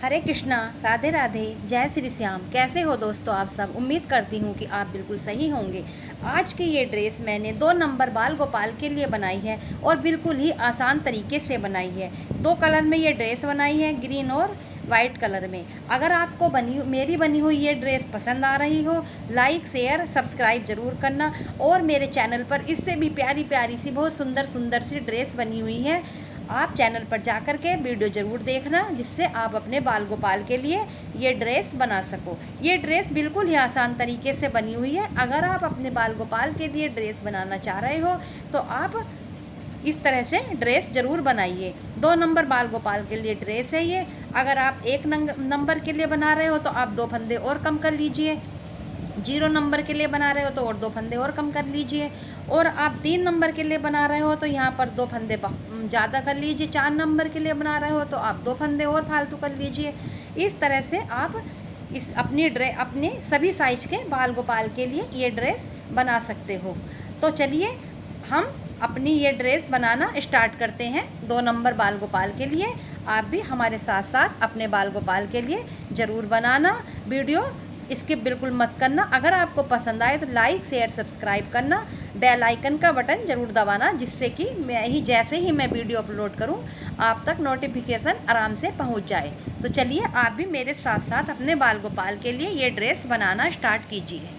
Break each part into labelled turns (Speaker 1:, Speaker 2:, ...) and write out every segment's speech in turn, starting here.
Speaker 1: हरे कृष्णा, राधे राधे, जय श्री श्याम। कैसे हो दोस्तों आप सब? उम्मीद करती हूँ कि आप बिल्कुल सही होंगे। आज की ये ड्रेस मैंने 2 नंबर बाल गोपाल के लिए बनाई है और बिल्कुल ही आसान तरीके से बनाई है। 2 कलर में ये ड्रेस बनाई है, ग्रीन और वाइट कलर में। अगर आपको मेरी बनी हुई ये ड्रेस पसंद आ रही हो, लाइक शेयर सब्सक्राइब ज़रूर करना। और मेरे चैनल पर इससे भी प्यारी प्यारी सी बहुत सुंदर सुंदर सी ड्रेस बनी हुई है। आप चैनल पर जा कर के वीडियो ज़रूर देखना, जिससे आप अपने बाल गोपाल के लिए ये ड्रेस बना सको। ये ड्रेस बिल्कुल ही आसान तरीके से बनी हुई है। अगर आप अपने बाल गोपाल के लिए ड्रेस बनाना चाह रहे हो तो आप इस तरह से ड्रेस ज़रूर बनाइए। 2 नंबर बाल गोपाल के लिए ड्रेस है ये। अगर आप 1 नंबर के लिए बना रहे हो तो आप 2 फंदे और कम कर लीजिए। 0 नंबर के लिए बना रहे हो तो और 2 फंदे और कम कर लीजिए। और आप 3 नंबर के लिए बना रहे हो तो यहाँ पर 2 फंदे ज़्यादा कर लीजिए। 4 नंबर के लिए बना रहे हो तो आप 2 फंदे और फालतू कर लीजिए। इस तरह से आप अपने सभी साइज के बाल गोपाल के लिए ये ड्रेस बना सकते हो। तो चलिए हम अपनी ये ड्रेस बनाना स्टार्ट करते हैं 2 नंबर बाल गोपाल के लिए। आप भी हमारे साथ साथ अपने बाल गोपाल के लिए ज़रूर बनाना। वीडियो स्किप बिल्कुल मत करना। अगर आपको पसंद आए तो लाइक शेयर सब्सक्राइब करना। बेल आइकन का बटन ज़रूर दबाना, जिससे कि जैसे ही मैं वीडियो अपलोड करूं आप तक नोटिफिकेशन आराम से पहुंच जाए। तो चलिए आप भी मेरे साथ साथ अपने बाल गोपाल के लिए ये ड्रेस बनाना स्टार्ट कीजिए।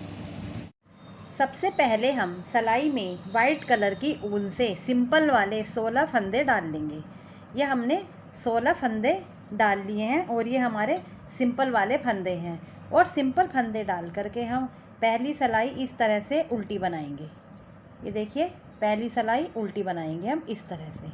Speaker 1: सबसे पहले हम सिलाई में वाइट कलर की ऊन से सिंपल वाले 16 फंदे डाल लेंगे। ये हमने 16 फंदे डाल लिए हैं और ये हमारे सिंपल वाले फंदे हैं। और सिंपल फंदे डाल करके हम पहली सिलाई इस तरह से उल्टी बनाएंगे। ये देखिए, पहली सिलाई उल्टी बनाएंगे हम इस तरह से।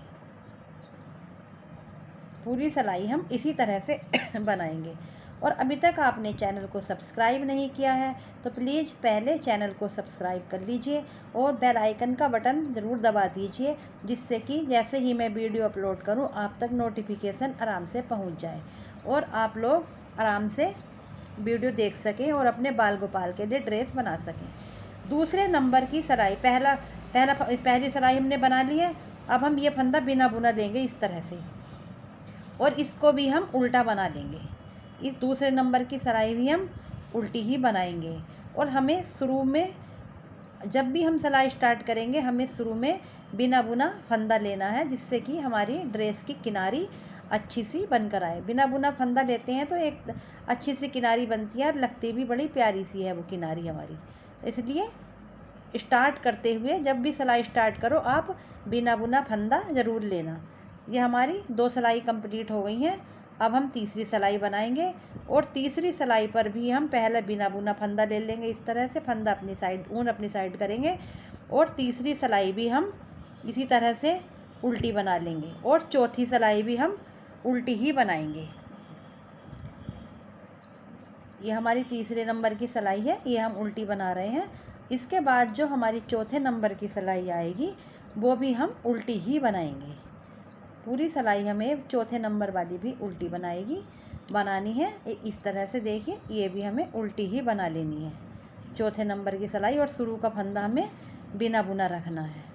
Speaker 1: पूरी सिलाई हम इसी तरह से बनाएंगे। और अभी तक आपने चैनल को सब्सक्राइब नहीं किया है तो प्लीज़ पहले चैनल को सब्सक्राइब कर लीजिए और बेल आइकन का बटन ज़रूर दबा दीजिए, जिससे कि जैसे ही मैं वीडियो अपलोड करूं आप तक नोटिफिकेशन आराम से पहुंच जाए और आप लोग आराम से वीडियो देख सकें और अपने बाल गोपाल के लिए ड्रेस बना सकें। दूसरे नंबर की सिलाई पहली सिलाई हमने बना ली है। अब हम ये फंदा बिना बुना देंगे इस तरह से और इसको भी हम उल्टा बना लेंगे। इस दूसरे नंबर की सिलाई भी हम उल्टी ही बनाएंगे। और हमें शुरू में जब भी हम सिलाई स्टार्ट करेंगे हमें शुरू में बिना बुना फंदा लेना है, जिससे कि हमारी ड्रेस की किनारी अच्छी सी बनकर आए। बिना बुना फंदा लेते हैं तो एक अच्छी सी किनारी बनती है और लगती भी बड़ी प्यारी सी है वो किनारी हमारी। इसलिए स्टार्ट करते हुए जब भी सिलाई स्टार्ट करो आप बिना बुना फंदा ज़रूर लेना। ये हमारी 2 सिलाई कंप्लीट हो गई हैं। अब हम तीसरी सिलाई बनाएंगे और तीसरी सिलाई पर भी हम पहले बिना बुना फंदा ले लेंगे इस तरह से। फंदा अपनी साइड, ऊन अपनी साइड करेंगे और तीसरी सिलाई भी हम इसी तरह से उल्टी बना लेंगे और चौथी सिलाई भी हम उल्टी ही बनाएंगे। ये हमारी तीसरे नंबर की सिलाई है, ये हम उल्टी बना रहे हैं। इसके बाद जो हमारी चौथे नंबर की सिलाई आएगी वो भी हम उल्टी ही बनाएंगे। पूरी सिलाई हमें चौथे नंबर वाली भी उल्टी बनानी है। इस तरह से देखिए, ये भी हमें उल्टी ही बना लेनी है चौथे नंबर की सिलाई। और शुरू का फंदा हमें बिना बुना रखना है।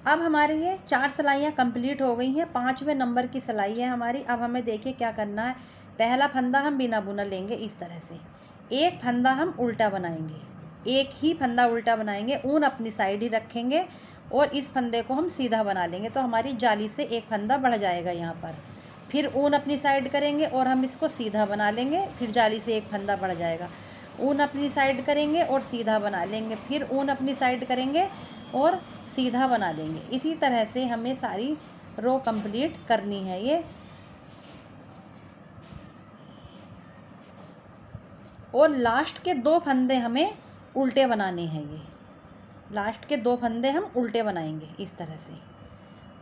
Speaker 1: अब हमारे ये 4 सिलाइयाँ कंप्लीट हो गई हैं। 5वें नंबर की सिलाई है हमारी। अब हमें देखिए क्या करना है। पहला फंदा हम बिना बुना लेंगे इस तरह से। एक फंदा हम उल्टा बनाएंगे, एक ही फंदा उल्टा बनाएंगे। ऊन अपनी साइड ही रखेंगे और इस फंदे को हम सीधा बना लेंगे तो हमारी जाली से एक फंदा बढ़ जाएगा यहाँ पर। फिर ऊन अपनी साइड करेंगे और हम इसको सीधा बना लेंगे। फिर जाली से एक फंदा बढ़ जाएगा। ऊन अपनी साइड करेंगे और सीधा बना लेंगे। फिर ऊन अपनी साइड करेंगे और सीधा बना लेंगे। इसी तरह से हमें सारी रो कंप्लीट करनी है ये। और लास्ट के 2 फंदे हमें उल्टे बनाने हैं। ये लास्ट के 2 फंदे हम उल्टे बनाएंगे इस तरह से।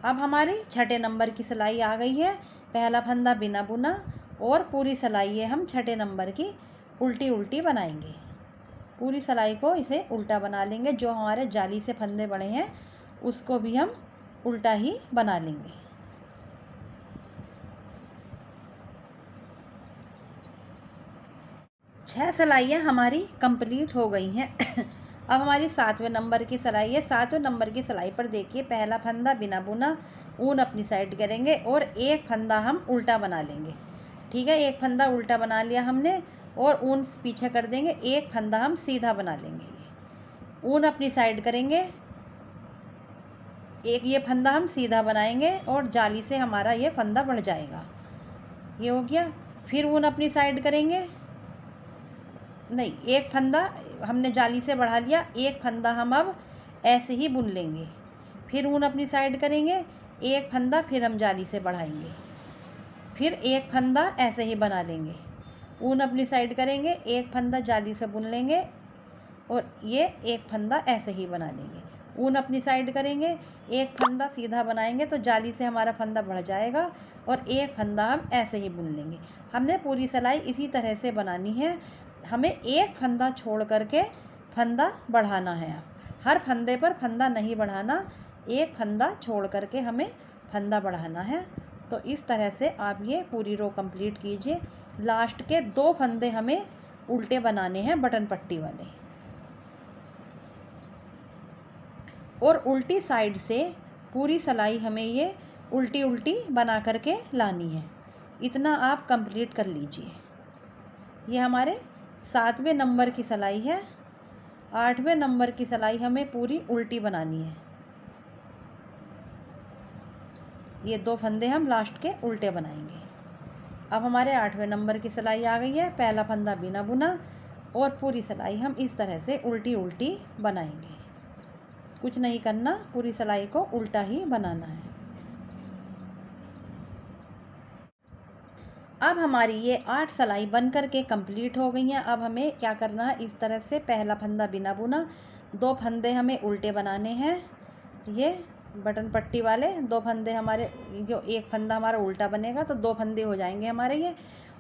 Speaker 1: अब हमारी 6ठे नंबर की सिलाई आ गई है। पहला फंदा बिना बुना और पूरी सिलाई है हम 6ठे नंबर की उल्टी उल्टी बनाएंगे। पूरी सिलाई को इसे उल्टा बना लेंगे। जो हमारे जाली से फंदे बड़े हैं उसको भी हम उल्टा ही बना लेंगे। 6 सिलाइयाँ हमारी कंप्लीट हो गई हैं। अब हमारी 7वें नंबर की सिलाई है। 7वें नंबर की सिलाई पर देखिए, पहला फंदा बिना बुना, ऊन अपनी साइड करेंगे और एक फंदा हम उल्टा बना लेंगे। ठीक है, एक फंदा उल्टा बना लिया हमने और ऊन पीछे कर देंगे, एक फंदा हम सीधा बना लेंगे। ऊन अपनी साइड करेंगे, एक ये फंदा हम सीधा बनाएंगे और जाली से हमारा ये फंदा बढ़ जाएगा। ये हो गया। फिर ऊन अपनी साइड करेंगे, नहीं, एक फंदा हमने जाली से बढ़ा लिया, एक फंदा हम अब ऐसे ही बुन लेंगे। फिर ऊन अपनी साइड करेंगे, एक फंदा फिर हम जाली से बढ़ाएंगे, फिर एक फंदा ऐसे ही बना लेंगे। ऊन अपनी साइड करेंगे, एक फंदा जाली से बुन लेंगे और ये एक फंदा ऐसे ही बना लेंगे। ऊन अपनी साइड करेंगे, एक फंदा सीधा बनाएंगे तो जाली से हमारा फंदा बढ़ जाएगा और एक फंदा हम ऐसे ही बुन लेंगे। हमने पूरी सिलाई इसी तरह से बनानी है। हमें एक फंदा छोड़ करके फंदा बढ़ाना है। हर फंदे पर फंदा नहीं बढ़ाना, एक फंदा छोड़ करके हमें फंदा बढ़ाना है। तो इस तरह से आप ये पूरी रो कंप्लीट कीजिए। लास्ट के 2 फंदे हमें उल्टे बनाने हैं बटन पट्टी वाले, और उल्टी साइड से पूरी सिलाई हमें ये उल्टी उल्टी बना करके लानी है। इतना आप कंप्लीट कर लीजिए। ये हमारे 7वें नंबर की सिलाई है। 8वें नंबर की सिलाई हमें पूरी उल्टी बनानी है। ये 2 फंदे हम लास्ट के उल्टे बनाएंगे। अब हमारे 8वें नंबर की सिलाई आ गई है। पहला फंदा बिना बुना और पूरी सिलाई हम इस तरह से उल्टी उल्टी बनाएंगे। कुछ नहीं करना, पूरी सिलाई को उल्टा ही बनाना है। अब हमारी ये 8 सिलाई बन कर के कंप्लीट हो गई हैं। अब हमें क्या करना है, इस तरह से पहला फंदा बिना बुना, 2 फंदे हमें उल्टे बनाने हैं। ये बटन पट्टी वाले 2 फंदे हमारे, जो एक फंदा हमारा उल्टा बनेगा तो 2 फंदे हो जाएंगे हमारे ये।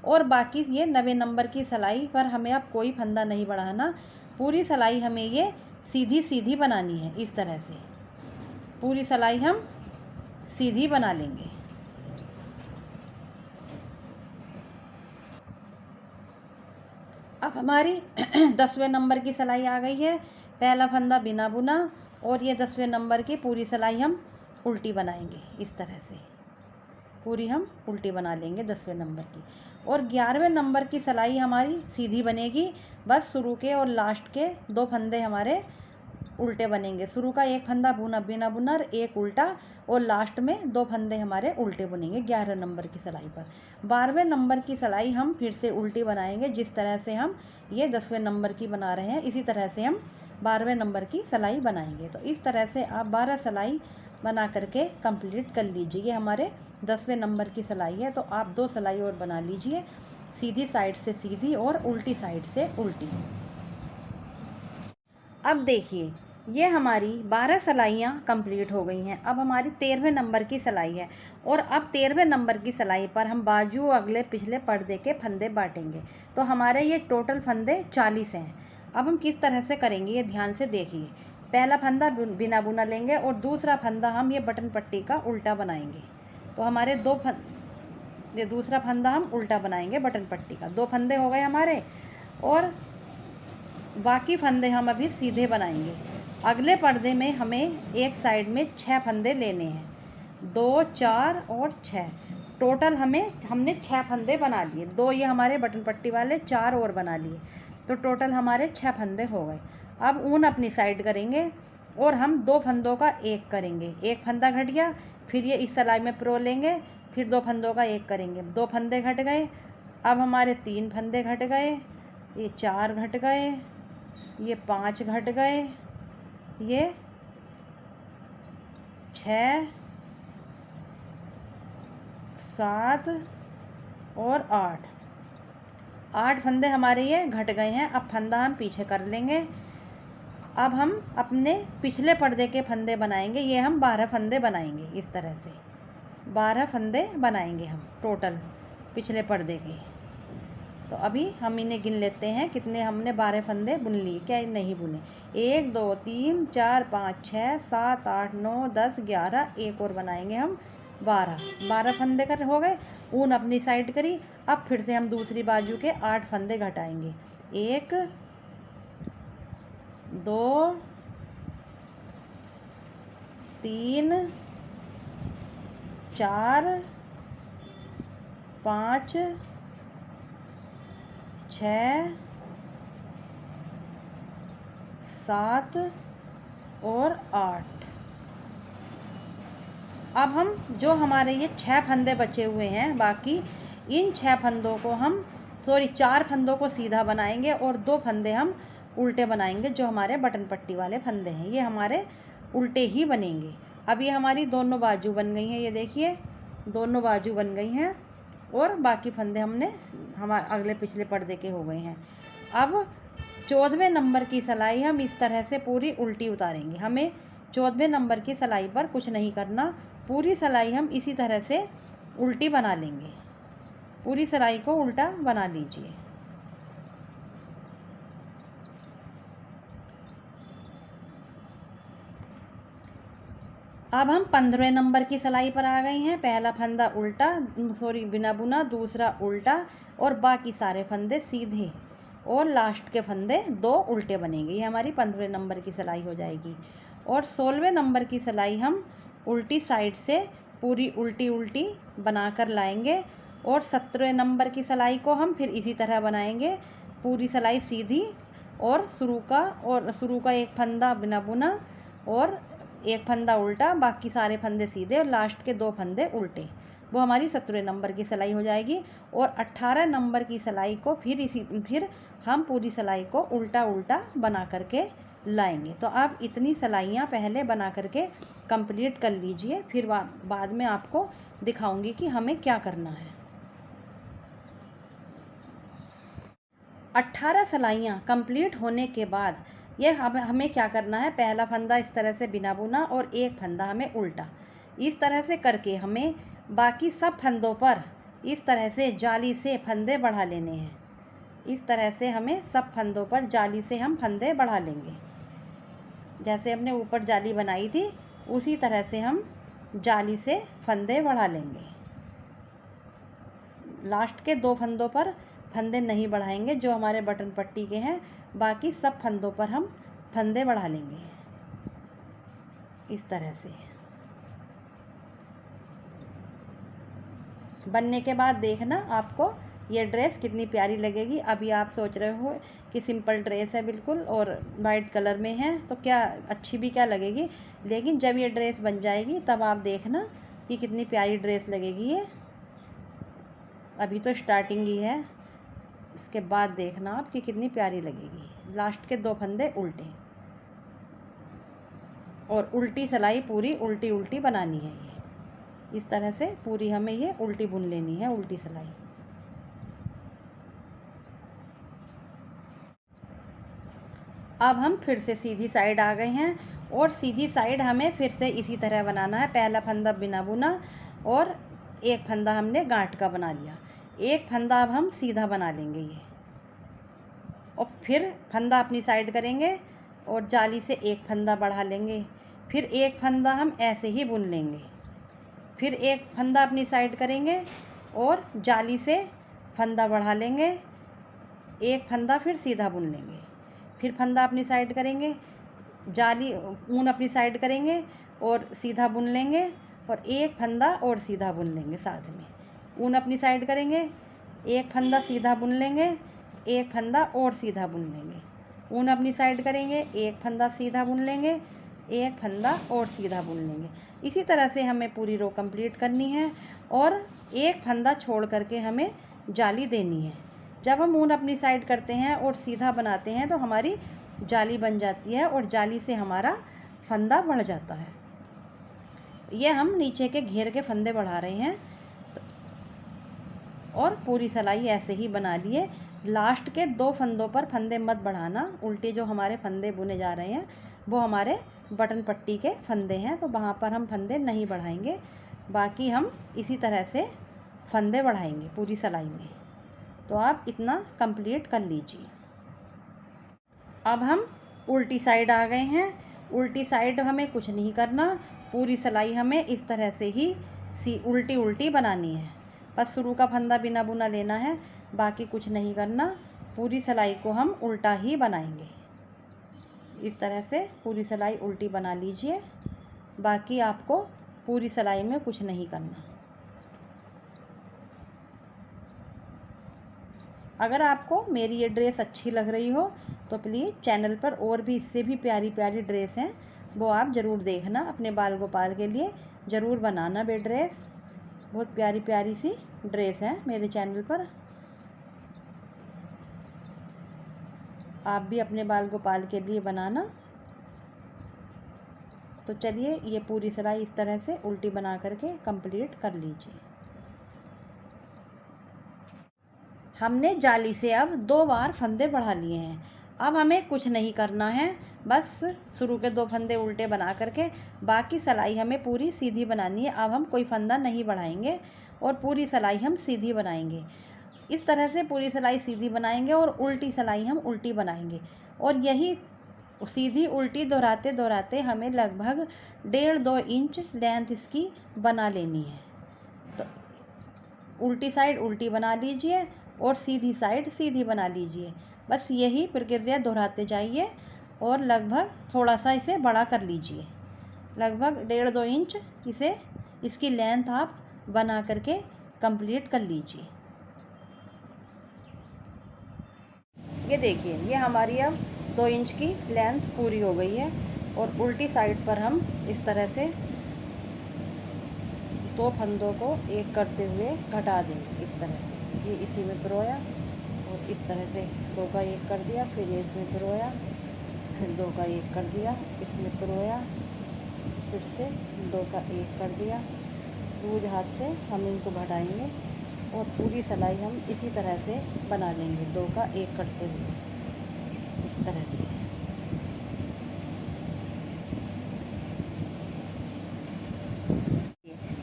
Speaker 1: और बाकी ये 9वें नंबर की सिलाई पर हमें अब कोई फंदा नहीं बढ़ाना। पूरी सिलाई हमें ये सीधी सीधी बनानी है। इस तरह से पूरी सिलाई हम सीधी बना लेंगे। अब हमारी 10वें नंबर की सिलाई आ गई है। पहला फंदा बिना बुना और ये 10वें नंबर की पूरी सिलाई हम उल्टी बनाएंगे। इस तरह से पूरी हम उल्टी बना लेंगे 10वें नंबर की। और 11वें नंबर की सिलाई हमारी सीधी बनेगी। बस शुरू के और लास्ट के 2 फंदे हमारे उल्टे बनेंगे। शुरू का एक फंदा बुना बिना बुना, एक उल्टा, और लास्ट में 2 फंदे हमारे उल्टे बनेंगे 11 नंबर की सिलाई पर। 12वें नंबर की सिलाई हम फिर से उल्टी बनाएंगे। जिस तरह से हम ये 10वें नंबर की बना रहे हैं, इसी तरह से हम 12वें नंबर की सिलाई बनाएंगे। तो इस तरह से आप 12 सिलाई बना करके कंप्लीट कर लीजिए। ये हमारे 10वें नंबर की सिलाई है। तो आप 2 सिलाई और बना लीजिए, सीधी साइड से सीधी और उल्टी साइड से उल्टी। अब देखिए, ये हमारी 12 सिलाइयाँ कंप्लीट हो गई हैं। अब हमारी 13वें नंबर की सिलाई है और अब 13वें नंबर की सिलाई पर हम बाजू अगले पिछले पर्दे के फंदे बांटेंगे। तो हमारे ये टोटल फंदे 40 हैं। अब हम किस तरह से करेंगे ये ध्यान से देखिए। पहला फंदा बिना बुना लेंगे और दूसरा फंदा हम ये बटन पट्टी का उल्टा बनाएंगे। तो हमारे ये दूसरा फंदा हम उल्टा बनाएंगे बटन पट्टी का। 2 फंदे हो गए हमारे और बाकी फंदे हम अभी सीधे बनाएंगे। अगले पर्दे में हमें एक साइड में 6 फंदे लेने हैं, 2, 4 और 6। टोटल हमने 6 फंदे बना लिए। 2 ये हमारे बटन पट्टी वाले, 4 और बना लिए, तो टोटल हमारे 6 फंदे हो गए। अब ऊन अपनी साइड करेंगे और हम 2 फंदों का एक करेंगे। एक फंदा घट गया, फिर ये इस सिलाई में पिरो लेंगे, फिर 2 फंदों का एक करेंगे। 2 फंदे घट गए। अब हमारे 3 फंदे घट गए, ये 4 घट गए, ये 5 घट गए, ये 6, 7 और 8 फंदे हमारे ये घट गए हैं। अब फंदा हम पीछे कर लेंगे। अब हम अपने पिछले पर्दे के फंदे बनाएंगे। ये हम 12 फंदे बनाएंगे। इस तरह से 12 फंदे बनाएंगे हम टोटल पिछले पर्दे के। तो अभी हम इन्हें गिन लेते हैं कितने हमने 12 फंदे बुन लिए, क्या नहीं बुने। 1, 2, 3, 4, 5, 6, 7, 8, 9, 10, 11, एक और बनाएंगे हम 12 फंदे कर हो गए। ऊन अपनी साइड करी। अब फिर से हम दूसरी बाजू के 8 फंदे घटाएंगे। 1, 2 3 4 5 6 7 और 8। अब हम जो हमारे ये 6 फंदे बचे हुए हैं, बाकी इन 6 फंदों को हम 4 फंदों को सीधा बनाएंगे और 2 फंदे हम उल्टे बनाएंगे। जो हमारे बटन पट्टी वाले फंदे हैं ये हमारे उल्टे ही बनेंगे। अब ये हमारी दोनों बाजू बन गई हैं, ये देखिए दोनों बाजू बन गई हैं और बाकी फंदे हमने हमारे अगले पिछले पर्दे के हो गए हैं। अब 14वें नंबर की सिलाई हम इस तरह से पूरी उल्टी उतारेंगे। हमें 14वें नंबर की सिलाई पर कुछ नहीं करना, पूरी सिलाई हम इसी तरह से उल्टी बना लेंगे। पूरी सिलाई को उल्टा बना लीजिए। अब हम 15वें नंबर की सिलाई पर आ गए हैं। पहला फंदा उल्टा, बिना बुना, दूसरा उल्टा और बाकी सारे फंदे सीधे और लास्ट के फंदे 2 उल्टे बनेंगे। ये हमारी 15वें नंबर की सिलाई हो जाएगी। और 16वें नंबर की सिलाई हम उल्टी साइड से पूरी उल्टी उल्टी बनाकर लाएंगे और 17वें नंबर की सिलाई को हम फिर इसी तरह बनाएंगे। पूरी सिलाई सीधी और शुरू का एक फंदा बिना बुना और एक फंदा उल्टा, बाकी सारे फंदे सीधे और लास्ट के 2 फंदे उल्टे। वो हमारी 17वें नंबर की सिलाई हो जाएगी। और 18 नंबर की सिलाई को फिर हम पूरी सिलाई को उल्टा उल्टा बना करके लाएंगे। तो आप इतनी सिलाइयाँ पहले बना करके कंप्लीट कर लीजिए, फिर बाद में आपको दिखाऊंगी कि हमें क्या करना है। 18 सिलाइयाँ कंप्लीट होने के बाद ये हमें क्या करना है, पहला फंदा इस तरह से बिना बुना और एक फंदा हमें उल्टा, इस तरह से करके हमें बाकी सब फंदों पर इस तरह से जाली से फंदे बढ़ा लेने हैं। इस तरह से हमें सब फंदों पर जाली से हम फंदे बढ़ा लेंगे। जैसे हमने ऊपर जाली बनाई थी उसी तरह से हम जाली से फंदे बढ़ा लेंगे। लास्ट के 2 फंदों पर फंदे नहीं बढ़ाएंगे जो हमारे बटन पट्टी के हैं, बाकी सब फंदों पर हम फंदे बढ़ा लेंगे इस तरह से। बनने के बाद देखना आपको ये ड्रेस कितनी प्यारी लगेगी। अभी आप सोच रहे हो कि सिंपल ड्रेस है बिल्कुल और वाइट कलर में है तो क्या अच्छी भी क्या लगेगी, लेकिन जब ये ड्रेस बन जाएगी तब आप देखना कि कितनी प्यारी ड्रेस लगेगी ये। अभी तो स्टार्टिंग ही है, इसके बाद देखना आप कि कितनी प्यारी लगेगी। लास्ट के 2 फंदे उल्टे और उल्टी सिलाई पूरी उल्टी उल्टी बनानी है। ये इस तरह से पूरी हमें ये उल्टी बुन लेनी है, उल्टी सिलाई। अब हम फिर से सीधी साइड आ गए हैं और सीधी साइड हमें फिर से इसी तरह बनाना है। पहला फंदा बिना बुना और एक फंदा हमने गांठ का बना लिया, एक फंदा अब हम सीधा बना लेंगे ये, और फिर फंदा अपनी साइड करेंगे और जाली से एक फंदा बढ़ा लेंगे। फिर एक फंदा हम ऐसे ही बुन लेंगे, फिर एक फंदा अपनी साइड करेंगे और जाली से फंदा बढ़ा लेंगे, एक फंदा फिर सीधा बुन लेंगे। फिर फंदा अपनी साइड करेंगे, जाली ऊन अपनी साइड करेंगे और सीधा बुन लेंगे और एक फंदा और सीधा बुन लेंगे साथ में। ऊन अपनी साइड करेंगे, एक फंदा सीधा बुन लेंगे, एक फंदा और सीधा बुन लेंगे। ऊन अपनी साइड करेंगे, एक फंदा सीधा बुन लेंगे, एक फंदा और सीधा बुन लेंगे। इसी तरह से हमें पूरी रो कंप्लीट करनी है और एक फंदा छोड़ करके हमें जाली देनी है। जब हम ऊन अपनी साइड करते हैं और सीधा बनाते हैं तो हमारी जाली बन जाती है और जाली से हमारा फंदा बढ़ जाता है। ये हम नीचे के घेर के फंदे बढ़ा रहे हैं और पूरी सिलाई ऐसे ही बना लिए। लास्ट के 2 फंदों पर फंदे मत बढ़ाना, उल्टे जो हमारे फंदे बुने जा रहे हैं वो हमारे बटन पट्टी के फंदे हैं, तो वहाँ पर हम फंदे नहीं बढ़ाएंगे। बाकी हम इसी तरह से फंदे बढ़ाएंगे पूरी सिलाई में। तो आप इतना कंप्लीट कर लीजिए। अब हम उल्टी साइड आ गए हैं। उल्टी साइड हमें कुछ नहीं करना, पूरी सिलाई हमें इस तरह से ही उल्टी उल्टी बनानी है। बस शुरू का फंदा बिना बुना लेना है, बाकी कुछ नहीं करना। पूरी सिलाई को हम उल्टा ही बनाएंगे। इस तरह से पूरी सिलाई उल्टी बना लीजिए। बाकी आपको पूरी सिलाई में कुछ नहीं करना। अगर आपको मेरी ये ड्रेस अच्छी लग रही हो तो प्लीज़ चैनल पर और भी इससे भी प्यारी प्यारी ड्रेस हैं, वो आप ज़रूर देखना। अपने बाल गोपाल के लिए ज़रूर बनाना वे ड्रेस। बहुत प्यारी प्यारी सी ड्रेस है मेरे चैनल पर। आप भी अपने बाल गोपाल के लिए बनाना। तो चलिए ये पूरी सिलाई इस तरह से उल्टी बना करके कंप्लीट कर लीजिए। हमने जाली से अब 2 बार फंदे बढ़ा लिए हैं। अब हमें कुछ नहीं करना है, बस शुरू के 2 फंदे उल्टे बना करके बाकी सिलाई हमें पूरी सीधी बनानी है। अब हम कोई फंदा नहीं बढ़ाएंगे और पूरी सिलाई हम सीधी बनाएंगे। इस तरह से पूरी सिलाई सीधी बनाएंगे और उल्टी सिलाई हम उल्टी बनाएंगे। और यही सीधी उल्टी दोहराते दोहराते हमें लगभग 1.5-2 इंच लेंथ इसकी बना लेनी है। तो उल्टी साइड उल्टी बना लीजिए और सीधी साइड सीधी बना लीजिए। बस यही प्रक्रिया दोहराते जाइए और लगभग थोड़ा सा इसे बड़ा कर लीजिए। लगभग 1.5-2 इंच इसकी लेंथ आप बना करके कंप्लीट कर लीजिए। ये देखिए, ये हमारी अब 2 इंच की लेंथ पूरी हो गई है। और उल्टी साइड पर हम इस तरह से 2 फंदों को एक करते हुए घटा देंगे। इस तरह से ये इसी में पिरोया और इस तरह से 2 का 1 कर दिया, फिर ये इसमें पिरोया, फिर 2 का 1 कर दिया, इसमें पिरोया, फिर से 2 का 1 कर दिया। दूज हाथ से हम इनको घटाएंगे और पूरी सिलाई हम इसी तरह से बना लेंगे, 2 का 1 करते हुए इस तरह से।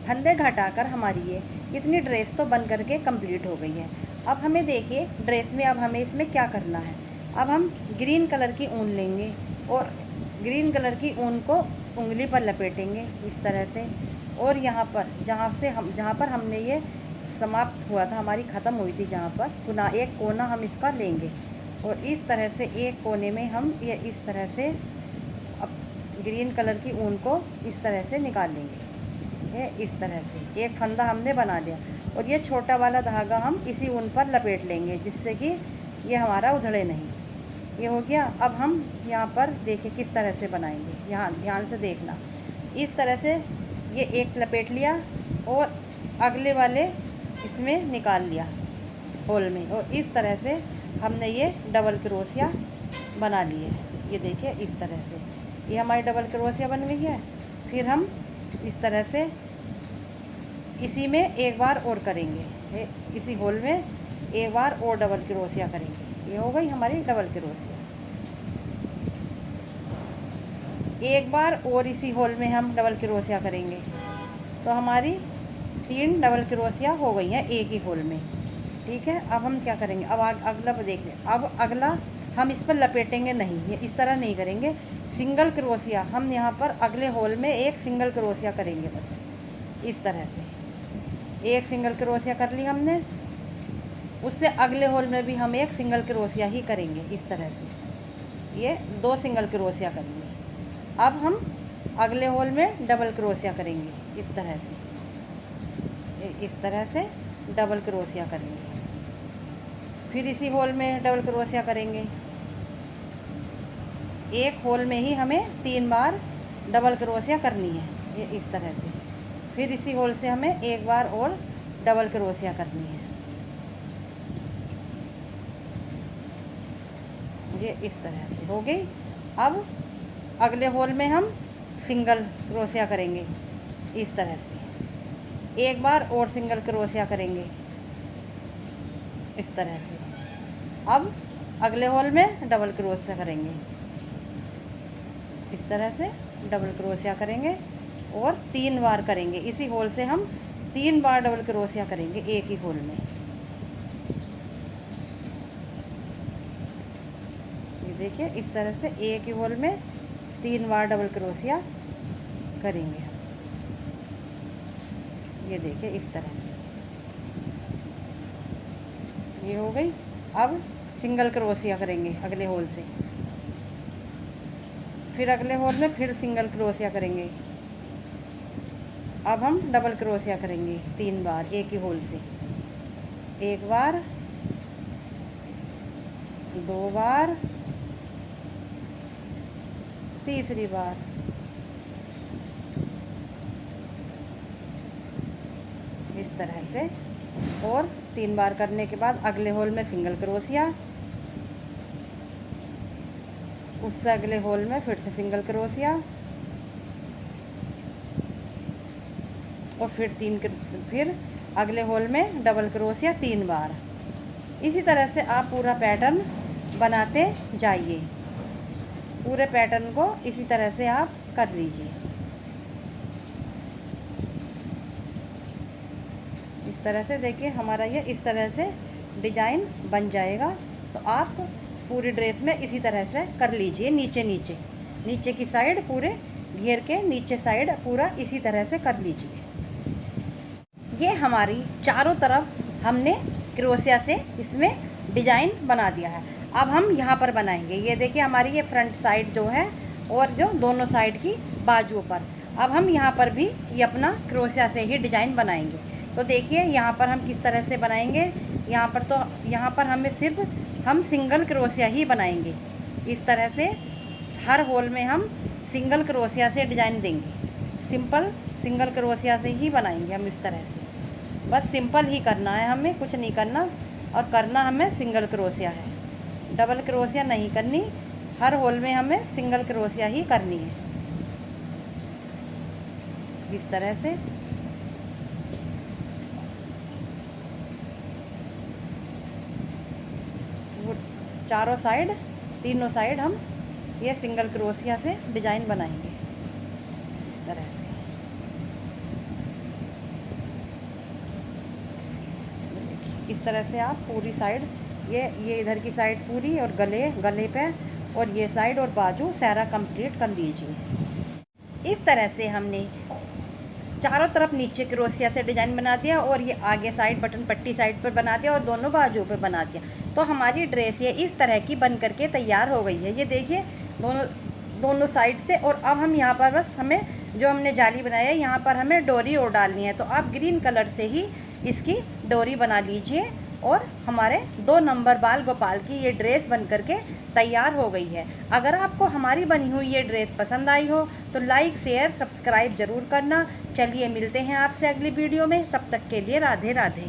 Speaker 1: फंदे घटाकर हमारी ये इतनी ड्रेस तो बन करके कंप्लीट हो गई है। अब हमें देखिए ड्रेस में अब हमें इसमें क्या करना है। अब हम ग्रीन कलर की ऊन लेंगे और ग्रीन कलर की ऊन को उंगली पर लपेटेंगे इस तरह से। और यहाँ पर जहाँ पर हमने ये समाप्त हुआ था, हमारी ख़त्म हुई थी, जहाँ पर एक कोना हम इसका लेंगे और इस तरह से एक कोने में हम ये इस तरह से अब ग्रीन कलर की ऊन को इस तरह से निकाल लेंगे। ये इस तरह से एक फंदा हमने बना लिया और ये छोटा वाला धागा हम इसी ऊन पर लपेट लेंगे, जिससे कि ये हमारा उधड़े नहीं। ये हो गया। अब हम यहाँ पर देखिए किस तरह से बनाएंगे, यहाँ ध्यान से देखना। इस तरह से ये एक लपेट लिया और अगले वाले इसमें निकाल लिया होल में, और इस तरह से हमने ये डबल क्रोशिया बना लिए। ये देखिए इस तरह से ये हमारी डबल क्रोशिया बन गई है। फिर हम इस तरह से इसी में एक बार और करेंगे, इसी होल में एक बार और डबल क्रोशिया करेंगे। ये हो गई हमारी डबल क्रोशिया। एक बार और इसी होल में हम डबल क्रोशिया करेंगे तो हमारी 3 डबल क्रोशिया हो गई हैं एक ही होल में। ठीक है। अब हम क्या करेंगे, अब अगला देख लें। अब अगला हम इस पर लपेटेंगे नहीं, ये इस तरह नहीं करेंगे। सिंगल क्रोशिया हम यहाँ पर अगले होल में एक सिंगल क्रोशिया करेंगे, बस इस तरह से एक सिंगल क्रोशिया कर ली हमने। उससे अगले होल में भी हम एक सिंगल क्रोशिया ही करेंगे इस तरह से। ये 2 सिंगल क्रोशिया कर लिए। अब हम अगले होल में डबल क्रोशिया करेंगे इस तरह से, इस तरह से डबल क्रोशिया करेंगे। फिर इसी होल में डबल क्रोशिया करेंगे। एक होल में ही हमें 3 बार डबल क्रोशिया करनी है, ये इस तरह से। फिर इसी होल से हमें एक बार और डबल क्रोशिया करनी है, ये इस तरह से हो गई। अब अगले होल में हम सिंगल क्रोशिया करेंगे इस तरह से। एक बार और सिंगल क्रोशिया करेंगे इस तरह से। अब अगले होल में डबल क्रोशिया करेंगे इस तरह से, डबल क्रोशिया करेंगे और 3 बार करेंगे। इसी होल से हम 3 बार डबल क्रोशिया करेंगे एक ही होल में। ये देखिए इस तरह से एक ही होल में 3 बार डबल क्रोशिया करेंगे हम। ये देखिए इस तरह से ये हो गई। अब सिंगल क्रोशिया करेंगे अगले होल से, फिर अगले होल में फिर सिंगल क्रोशिया करेंगे। अब हम डबल क्रोशिया करेंगे 3 बार एक ही होल से, 1 बार, 2 बार, तीसरी बार, इस तरह से। और 3 बार करने के बाद अगले होल में सिंगल क्रोशिया, उससे अगले होल में फिर से सिंगल क्रोशिया, और फिर अगले होल में डबल क्रोशिया 3 बार। इसी तरह से आप पूरा पैटर्न बनाते जाइए। पूरे पैटर्न को इसी तरह से आप कर लीजिए। इस तरह से देखिए हमारा ये इस तरह से डिजाइन बन जाएगा। तो आप पूरी ड्रेस में इसी तरह से कर लीजिए। नीचे की साइड पूरे घेर के नीचे साइड पूरा इसी तरह से कर लीजिए। ये हमारी चारों तरफ हमने क्रोशिया से इसमें डिजाइन बना दिया है। अब हम यहाँ पर बनाएंगे। ये देखिए हमारी ये फ्रंट साइड जो है और जो दोनों साइड की बाजुओं पर। अब हम यहाँ पर भी ये अपना क्रोशिया से ही डिजाइन बनाएंगे। तो देखिए यहाँ पर हम किस तरह से बनाएंगे। यहाँ पर हमें सिर्फ हम सिंगल क्रोशिया ही बनाएंगे। इस तरह से हर होल में हम सिंगल क्रोशिया से डिजाइन देंगे। सिंपल सिंगल क्रोशिया से ही बनाएंगे हम इस तरह से। बस सिंपल ही करना है, हमें कुछ नहीं करना। और करना हमें सिंगल क्रोशिया है, डबल क्रोशिया नहीं करनी। हर होल में हमें सिंगल क्रोशिया ही करनी है। इस तरह से वो चारों साइड, तीनों साइड हम ये सिंगल क्रोशिया से डिजाइन बनाएंगे इस तरह से। इस तरह से आप पूरी साइड ये इधर की साइड पूरी और गले पे और ये साइड और बाजू सारा कंप्लीट कर लीजिए। इस तरह से हमने चारों तरफ नीचे क्रोशिया से डिज़ाइन बना दिया और ये आगे साइड बटन पट्टी साइड पर बना दिया और दोनों बाजुओं पे बना दिया। तो हमारी ड्रेस ये इस तरह की बन करके तैयार हो गई है। ये देखिए दोनों साइड से। और अब हम यहाँ पर बस हमें जो हमने जाली बनाया है यहाँ पर हमें डोरी और डालनी है। तो आप ग्रीन कलर से ही इसकी डोरी बना लीजिए और हमारे 2 नंबर बाल गोपाल की ये ड्रेस बन करके तैयार हो गई है। अगर आपको हमारी बनी हुई ये ड्रेस पसंद आई हो तो लाइक शेयर सब्सक्राइब ज़रूर करना। चलिए मिलते हैं आपसे अगली वीडियो में, तब तक के लिए राधे राधे।